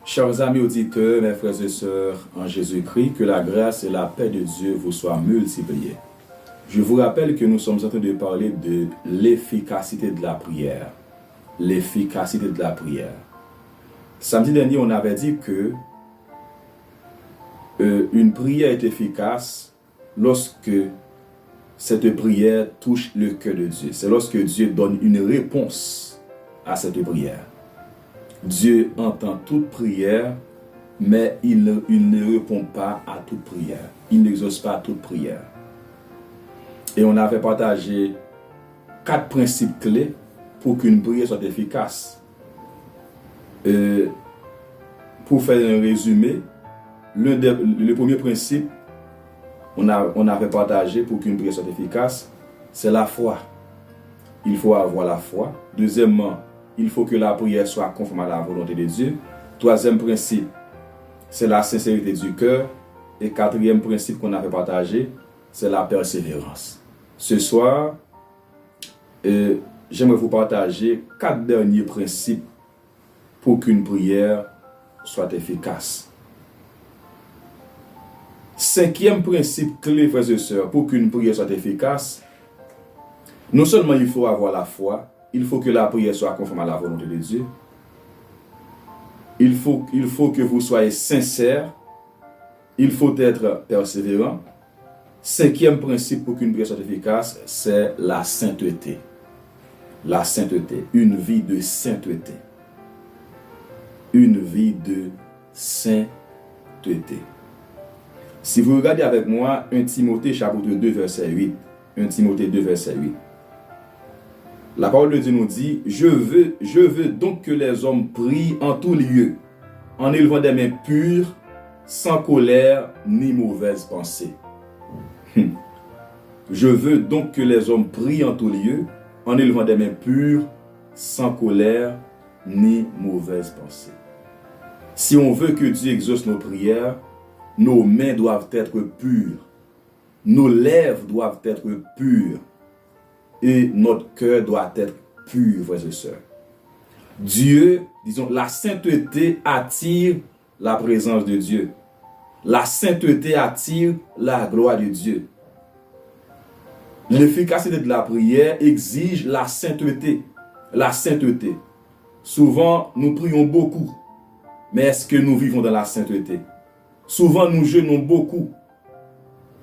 Chers amis auditeurs, mes frères et sœurs en Jésus-Christ, que la grâce et la paix de Dieu vous soient multipliées. Je vous rappelle que nous sommes en train de parler de l'efficacité de la prière. L'efficacité de la prière. Samedi dernier, on avait dit que une prière est efficace lorsque cette prière touche le cœur de Dieu. C'est lorsque Dieu donne une réponse à cette prière. Dieu entend toute prière, mais il ne répond pas à toute prière. Il n'exauce pas toute prière. Et on avait partagé 4 principes clés pour qu'une prière soit efficace. Pour faire un résumé, le premier principe, on avait partagé pour qu'une prière soit efficace, c'est la foi. Il faut avoir la foi. Deuxièmement, il faut que la prière soit conforme à la volonté de Dieu. Troisième principe, c'est la sincérité du cœur. Et quatrième principe qu'on avait partagé, c'est la persévérance. Ce soir, j'aimerais vous partager 4 derniers principes pour qu'une prière soit efficace. 5e principe clé, frères et sœurs, pour qu'une prière soit efficace, non seulement il faut avoir la foi, il faut que la prière soit conforme à la volonté de Dieu. Il faut que vous soyez sincère. Il faut être persévérant. 5e principe pour qu'une prière soit efficace, c'est la sainteté. La sainteté, une vie de sainteté. Une vie de sainteté. Si vous regardez avec moi 1 Timothée chapitre 2 verset 8. 1 Timothée 2 verset 8. La parole de Dieu nous dit, je veux donc que les hommes prient en tout lieu, en élevant des mains pures, sans colère ni mauvaise pensée. Je veux donc que les hommes prient en tout lieu, en élevant des mains pures, sans colère ni mauvaise pensée. Si on veut que Dieu exauce nos prières, nos mains doivent être pures, nos lèvres doivent être pures, et notre cœur doit être pur, frères et sœurs. Dieu, disons, la sainteté attire la présence de Dieu. La sainteté attire la gloire de Dieu. L'efficacité de la prière exige la sainteté. La sainteté. Souvent, nous prions beaucoup, mais est-ce que nous vivons dans la sainteté? Souvent, nous jeûnons beaucoup.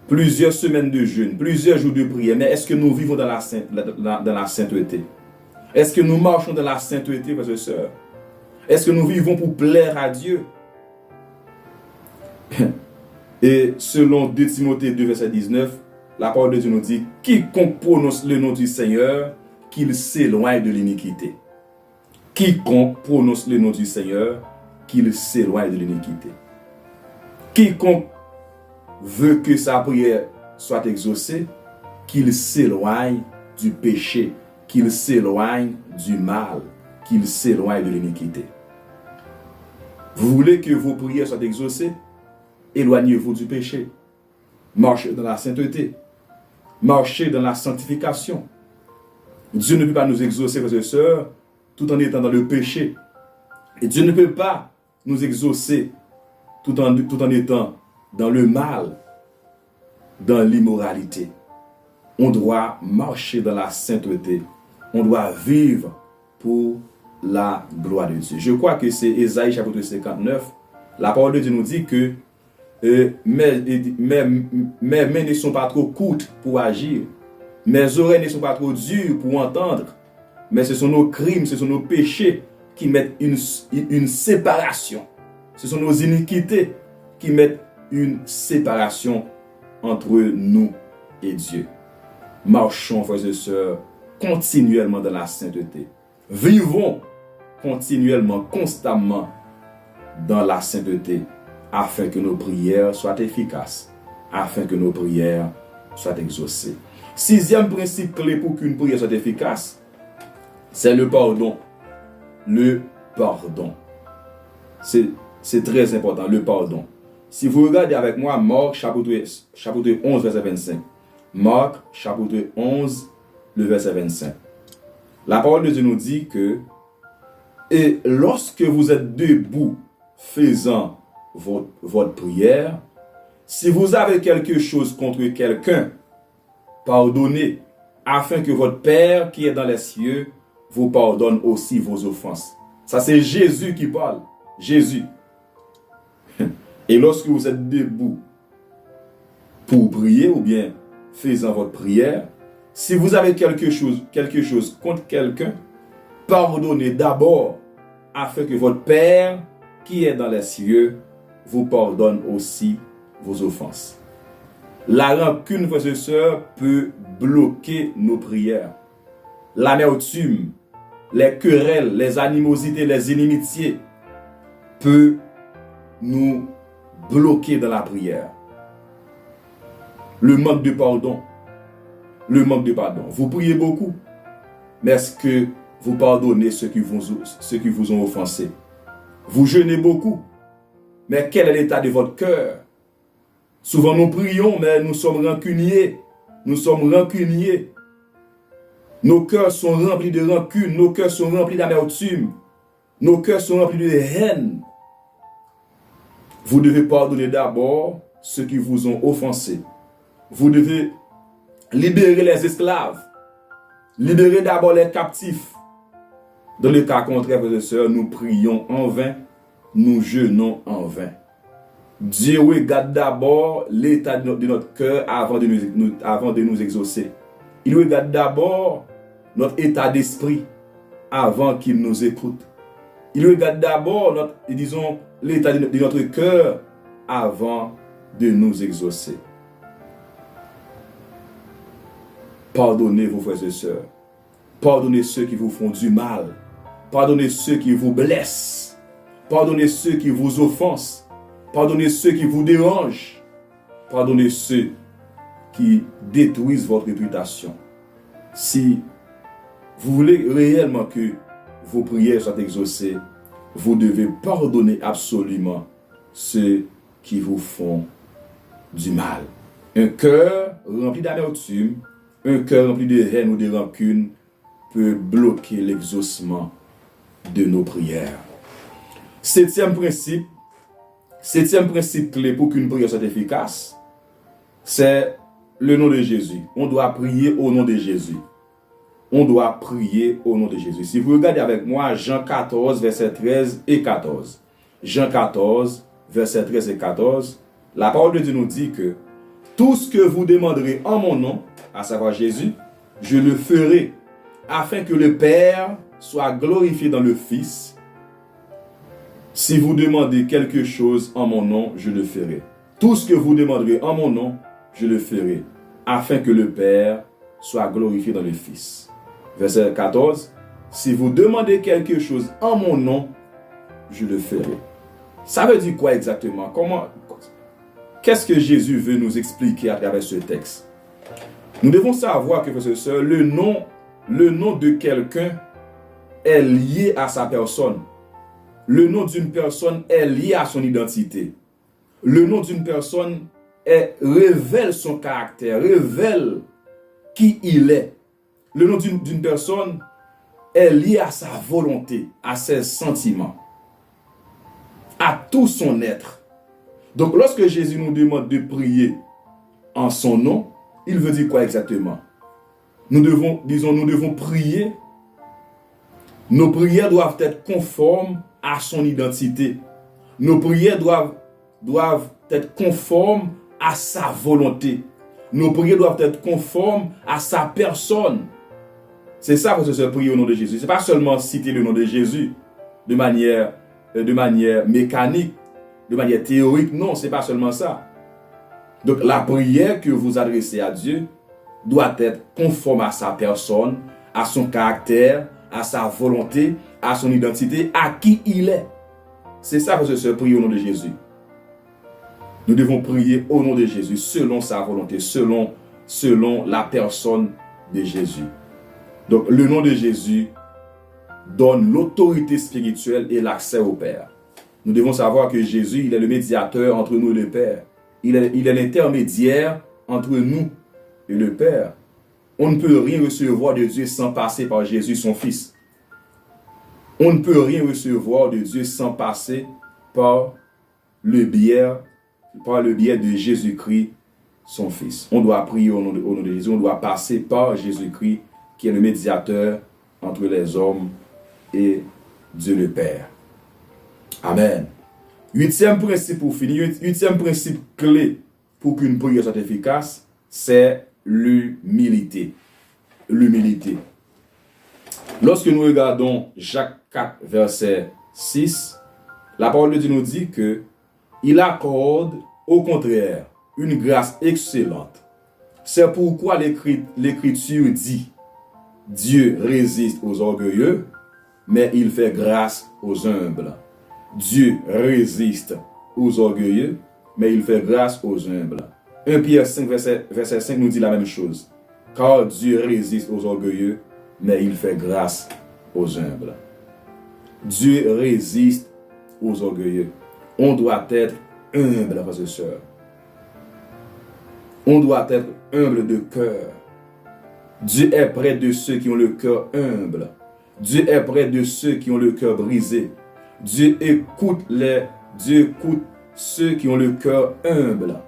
Plusieurs semaines de jeûne, plusieurs jours de prière, mais est-ce que nous vivons dans la sainteté? Est-ce que nous marchons dans la sainteté, frères et sœurs? Est-ce que nous vivons pour plaire à Dieu? Et selon 2 Timothée 2, verset 19, la parole de Dieu nous dit, quiconque prononce le nom du Seigneur, qu'il s'éloigne de l'iniquité. Quiconque prononce le nom du Seigneur, qu'il s'éloigne de l'iniquité. Quiconque veut que sa prière soit exaucée, qu'il s'éloigne du péché, qu'il s'éloigne du mal, qu'il s'éloigne de l'iniquité. Vous voulez que vos prières soient exaucées? Éloignez-vous du péché. Marchez dans la sainteté. Marchez dans la sanctification. Dieu ne peut pas nous exaucer, frères et sœurs, tout en étant dans le péché. Et Dieu ne peut pas nous exaucer tout en étant dans le mal, dans l'immoralité. On doit marcher dans la sainteté. On doit vivre pour la gloire de Dieu. Je crois que c'est Ésaïe chapitre 59. La parole de Dieu nous dit que mes mains ne sont pas trop courtes pour agir. Mes oreilles ne sont pas trop dures pour entendre. Mais ce sont nos crimes, ce sont nos péchés qui mettent une séparation. Ce sont nos iniquités qui mettent une séparation entre nous et Dieu. Marchons, frères et sœurs, continuellement dans la sainteté. Vivons continuellement, constamment dans la sainteté, afin que nos prières soient efficaces, afin que nos prières soient exaucées. 6e principe clé pour qu'une prière soit efficace, c'est le pardon. Le pardon. C'est très important, le pardon. Si vous regardez avec moi Marc chapitre 11, verset 25. Marc chapitre 11, le verset 25. La parole de Dieu nous dit que et lorsque vous êtes debout faisant votre prière, si vous avez quelque chose contre quelqu'un, pardonnez, afin que votre Père qui est dans les cieux vous pardonne aussi vos offenses. Ça, c'est Jésus qui parle. Jésus. Et lorsque vous êtes debout pour prier ou bien faisant votre prière, si vous avez quelque chose contre quelqu'un, pardonnez d'abord afin que votre Père qui est dans les cieux vous pardonne aussi vos offenses. La rancune, frères et sœurs, peut bloquer nos prières. L'amertume, les querelles, les animosités, les inimitiés peut nous bloquer dans la prière. Le manque de pardon. Vous priez beaucoup, mais est-ce que vous pardonnez ceux qui vous ont offensé? Vous jeûnez beaucoup, mais quel est l'état de votre cœur? Souvent nous prions, mais nous sommes rancuniers. Nos cœurs sont remplis de rancune, nos cœurs sont remplis d'amertume, nos cœurs sont remplis de haine. Vous devez pardonner d'abord ceux qui vous ont offensé. Vous devez libérer les esclaves. Libérer d'abord les captifs. Dans le cas contraire, frères et sœurs, nous prions en vain, nous jeûnons en vain. Dieu regarde d'abord l'état de notre cœur avant de nous exaucer. Il regarde d'abord notre état d'esprit avant qu'il nous écoute. Il regarde d'abord l'état de notre cœur avant de nous exaucer. Pardonnez vos frères et sœurs. Pardonnez ceux qui vous font du mal. Pardonnez ceux qui vous blessent. Pardonnez ceux qui vous offensent. Pardonnez ceux qui vous dérangent. Pardonnez ceux qui détruisent votre réputation. Si vous voulez réellement que vos prières soient exaucées, vous devez pardonner absolument ceux qui vous font du mal. Un cœur rempli d'amertume, un cœur rempli de haine ou de rancune peut bloquer l'exaucement de nos prières. Septième principe clé pour qu'une prière soit efficace, c'est le nom de Jésus. On doit prier au nom de Jésus. Si vous regardez avec moi Jean 14, versets 13 et 14. Jean 14, versets 13 et 14. La parole de Dieu nous dit que tout ce que vous demanderez en mon nom, à savoir Jésus, je le ferai, afin que le Père soit glorifié dans le Fils. Si vous demandez quelque chose en mon nom, je le ferai. Tout ce que vous demanderez en mon nom, je le ferai, afin que le Père soit glorifié dans le Fils. Verset 14. Si vous demandez quelque chose en mon nom, je le ferai. Ça veut dire quoi exactement? Qu'est-ce que Jésus veut nous expliquer à travers ce texte? Nous devons savoir que, frères et sœurs, le nom de quelqu'un est lié à sa personne. Le nom d'une personne est lié à son identité. Le nom d'une personne révèle son caractère, révèle qui il est. Le nom d'une personne est lié à sa volonté, à ses sentiments, à tout son être. Donc, lorsque Jésus nous demande de prier en son nom, il veut dire quoi exactement? Nous devons prier. Nos prières doivent être conformes à son identité. Nos prières doivent être conformes à sa volonté. Nos prières doivent être conformes à sa personne. C'est ça que c'est prier au nom de Jésus. Ce n'est pas seulement citer le nom de Jésus de manière mécanique, de manière théorique. Non, ce n'est pas seulement ça. Donc la prière que vous adressez à Dieu doit être conforme à sa personne, à son caractère, à sa volonté, à son identité, à qui il est. C'est ça que c'est prier au nom de Jésus. Nous devons prier au nom de Jésus, selon sa volonté, selon la personne de Jésus. Donc le nom de Jésus donne l'autorité spirituelle et l'accès au Père. Nous devons savoir que Jésus, il est le médiateur entre nous et le Père. Il est l'intermédiaire entre nous et le Père. On ne peut rien recevoir de Dieu sans passer par Jésus, son Fils. On ne peut rien recevoir de Dieu sans passer par le biais de Jésus-Christ, son Fils. On doit prier au nom de Jésus, on doit passer par Jésus-Christ, qui est le médiateur entre les hommes et Dieu le Père. Amen. Huitième principe pour finir, huitième principe clé pour qu'une prière soit efficace, c'est l'humilité. L'humilité. Lorsque nous regardons Jacques 4, verset 6, la parole de Dieu nous dit que il accorde au contraire une grâce excellente. C'est pourquoi l'Écriture dit Dieu résiste aux orgueilleux, mais il fait grâce aux humbles. Dieu résiste aux orgueilleux, mais il fait grâce aux humbles. 1 Pierre 5, verset 5 nous dit la même chose. Car Dieu résiste aux orgueilleux, mais il fait grâce aux humbles. Dieu résiste aux orgueilleux. On doit être humble, frères et sœurs. On doit être humble de cœur. Dieu est près de ceux qui ont le cœur humble. Dieu est près de ceux qui ont le cœur brisé. Dieu écoute ceux qui ont le cœur humble.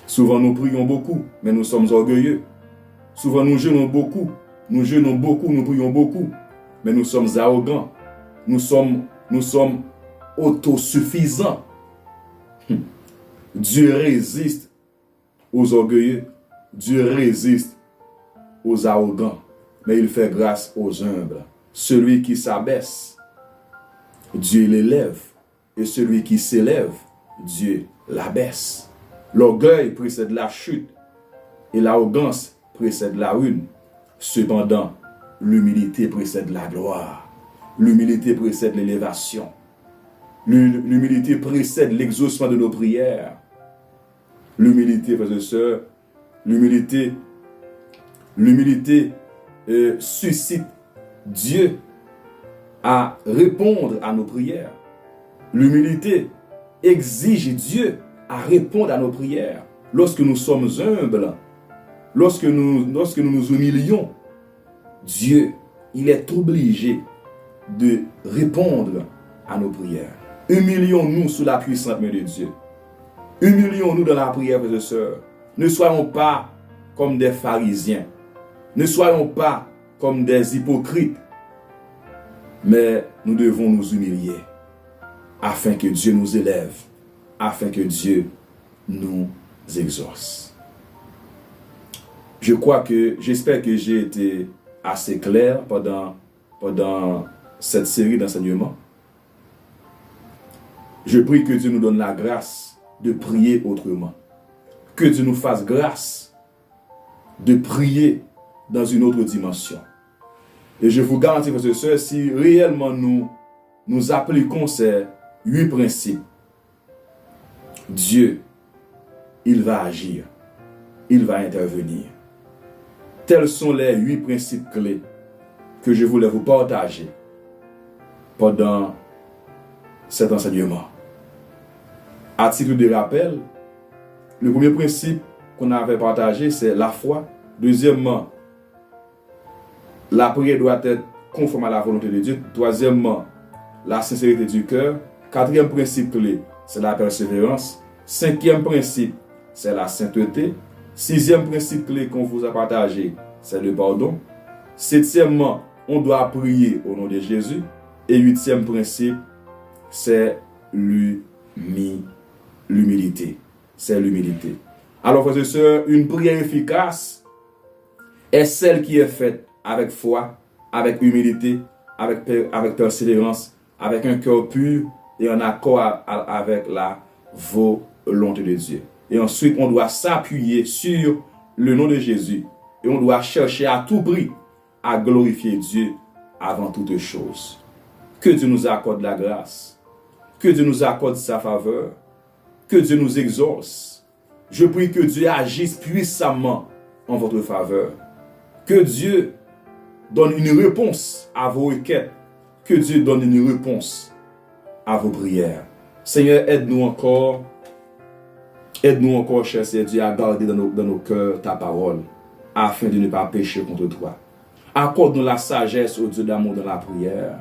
Souvent nous prions beaucoup, mais nous sommes orgueilleux. Souvent nous jeûnons beaucoup, nous prions beaucoup, mais nous sommes arrogants. Nous sommes autosuffisants. Dieu résiste aux orgueilleux, Dieu résiste aux arrogants, mais il fait grâce aux humbles. Celui qui s'abaisse, Dieu l'élève, et celui qui s'élève, Dieu l'abaisse. L'orgueil précède la chute, et l'arrogance précède la ruine. Cependant, l'humilité précède la gloire. L'humilité précède l'élévation. L'humilité précède l'exaucement de nos prières. L'humilité, frères et sœurs, l'humilité suscite Dieu à répondre à nos prières. L'humilité exige Dieu à répondre à nos prières. Lorsque nous sommes humbles, lorsque nous nous humilions, Dieu, il est obligé de répondre à nos prières. Humilions-nous sous la puissante main de Dieu. Humilions-nous dans la prière, frères et sœurs. Ne soyons pas comme des pharisiens. Ne soyons pas comme des hypocrites. Mais nous devons nous humilier afin que Dieu nous élève, afin que Dieu nous exauce. J'espère que j'ai été assez clair pendant cette série d'enseignements. Je prie que Dieu nous donne la grâce de prier autrement. Que Dieu nous fasse grâce de prier dans une autre dimension. Et je vous garantis, frères et sœurs, si réellement nous appliquons ces 8 principes, Dieu, il va agir, il va intervenir. Tels sont les 8 principes clés que je voulais vous partager pendant cet enseignement. À titre de rappel, le premier principe qu'on avait partagé, c'est la foi. Deuxièmement, la prière doit être conforme à la volonté de Dieu. Troisièmement, la sincérité du cœur. Quatrième principe clé, c'est la persévérance. Cinquième principe, c'est la sainteté. Sixième principe clé qu'on vous a partagé, c'est le pardon. Septièmement, on doit prier au nom de Jésus. Et huitième principe, c'est l'humilité. C'est l'humilité. Alors, frères et sœurs, une prière efficace est celle qui est faite avec foi, avec humilité, avec persévérance, avec un cœur pur et en accord avec la volonté de Dieu. Et ensuite, on doit s'appuyer sur le nom de Jésus et on doit chercher à tout prix à glorifier Dieu avant toute chose. Que Dieu nous accorde la grâce, que Dieu nous accorde sa faveur, que Dieu nous exauce. Je prie que Dieu agisse puissamment en votre faveur. Que Dieu donne une réponse à vos requêtes. Que Dieu donne une réponse à vos prières. Seigneur, aide-nous encore, cher Seigneur Dieu, à garder dans nos cœurs ta parole, afin de ne pas pécher contre toi. Accorde-nous la sagesse, ô Dieu d'amour, dans la prière.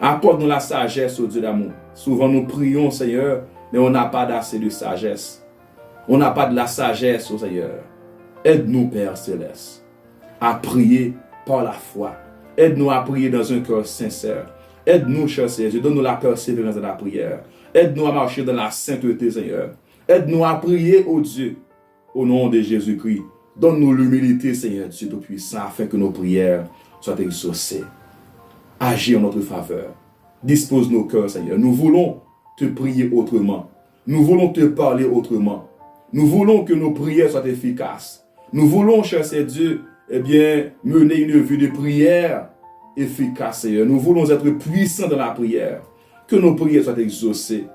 Accorde-nous la sagesse, ô Dieu d'amour. Souvent nous prions, Seigneur, mais on n'a pas d'assez de sagesse. On n'a pas de la sagesse, ô Seigneur. Aide-nous, Père Céleste, à prier par la foi. Aide-nous à prier dans un cœur sincère. Aide-nous, cher Seigneur, donne-nous la persévérance de la prière. Aide-nous à marcher dans la sainteté, Seigneur. Aide-nous à prier, ô Dieu, au nom de Jésus-Christ. Donne-nous l'humilité, Seigneur Dieu Tout-Puissant, afin que nos prières soient exaucées. Agis en notre faveur. Dispose nos cœurs, Seigneur. Nous voulons te prier autrement. Nous voulons te parler autrement. Nous voulons que nos prières soient efficaces. Nous voulons, cher Dieu, mener une vie de prière efficace, Seigneur. Nous voulons être puissants dans la prière. Que nos prières soient exaucées.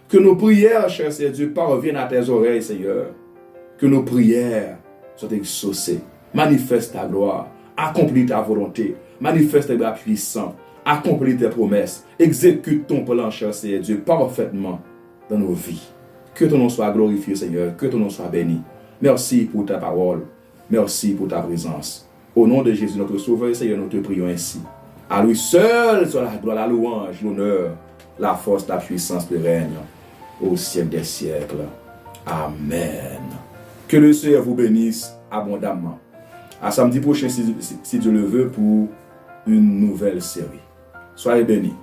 Que nos prières, cher Dieu, parviennent à tes oreilles, Seigneur. Que nos prières soient exaucées. Manifeste ta gloire. Accomplis ta volonté. Manifeste tes bras puissants. Accomplis tes promesses. Exécute ton plan, cher Dieu, parfaitement dans nos vies. Que ton nom soit glorifié, Seigneur. Que ton nom soit béni. Merci pour ta parole. Merci pour ta présence. Au nom de Jésus, notre Sauveur, Seigneur, nous te prions ainsi. À lui seul soit la gloire, la louange, l'honneur, la force, la puissance, le règne au siècle des siècles. Amen. Que le Seigneur vous bénisse abondamment. À samedi prochain, si Dieu le veut, pour une nouvelle série. Soyez bénis.